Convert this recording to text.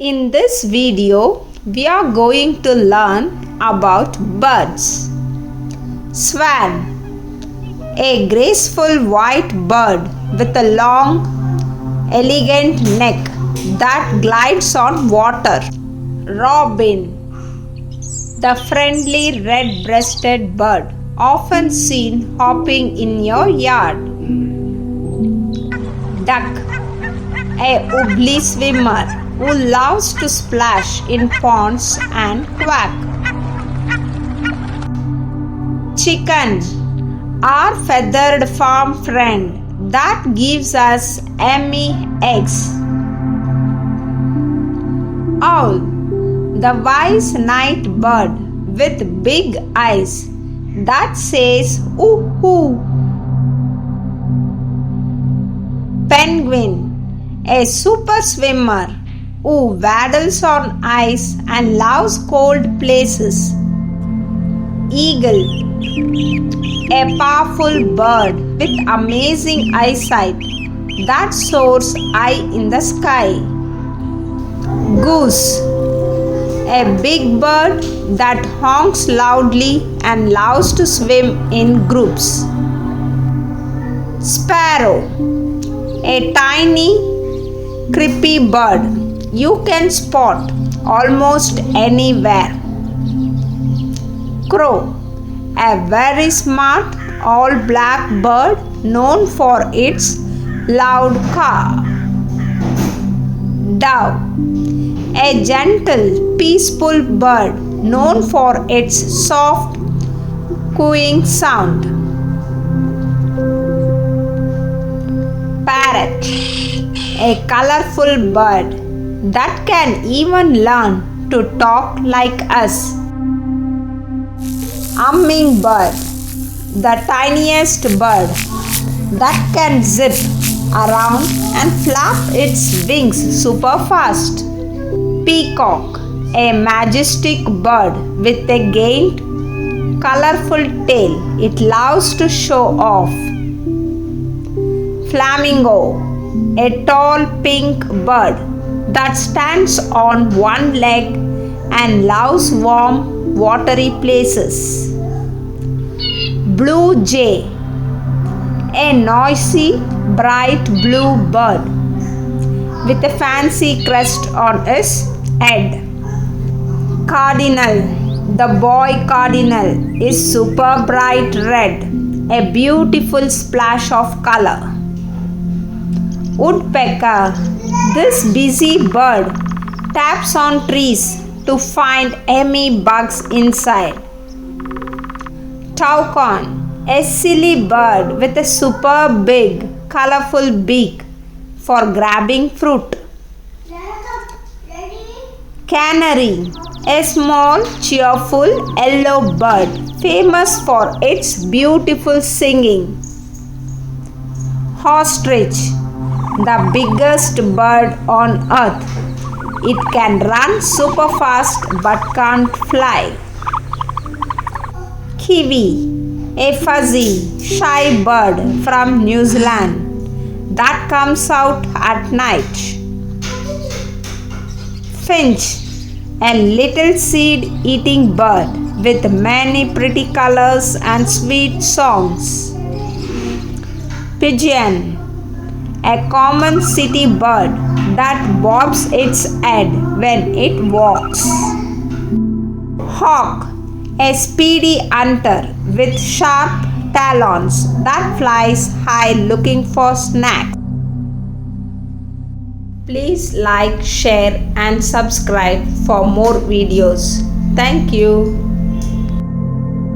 In this video, we are going to learn about birds. Swan, a graceful white bird with a long, elegant neck that glides on water. Robin, the friendly red-breasted bird often seen hopping in your yard. Duck, a wobbly swimmer who loves to splash in ponds and quack. Chicken, our feathered farm friend that gives us yummy eggs. Owl, the wise night bird with big eyes that says ooh hoo. Penguin, a super swimmer who waddles on ice and loves cold places. Eagle, a powerful bird with amazing eyesight that soars high in the sky. Goose, a big bird that honks loudly and loves to swim in groups. Sparrow, a tiny, chirpy bird you can spot almost anywhere. Crow, a very smart all-black bird known for its loud caw. Dove, a gentle, peaceful bird known for its soft cooing sound. Parrot, a colorful bird that can even learn to talk like us. Hummingbird, the tiniest bird that can zip around and flap its wings super fast. Peacock, a majestic bird with a gained, colorful tail it loves to show off. Flamingo, a tall pink bird that stands on one leg and loves warm, watery places. Blue jay, a noisy, bright blue bird with a fancy crest on its head. Cardinal, the boy cardinal, is super bright red, a beautiful splash of color. Woodpecker, this busy bird taps on trees to find yummy bugs inside. Toucan, a silly bird with a super big, colorful beak for grabbing fruit. Canary, a small, cheerful yellow bird famous for its beautiful singing. Ostrich, the biggest bird on earth. It can run super fast but can't fly. Kiwi, a fuzzy, shy bird from New Zealand that comes out at night. Finch, a little seed-eating bird with many pretty colors and sweet songs. Pigeon, a common city bird that bobs its head when it walks. Hawk, a speedy hunter with sharp talons that flies high looking for snacks. Please like, share and subscribe for more videos. Thank you.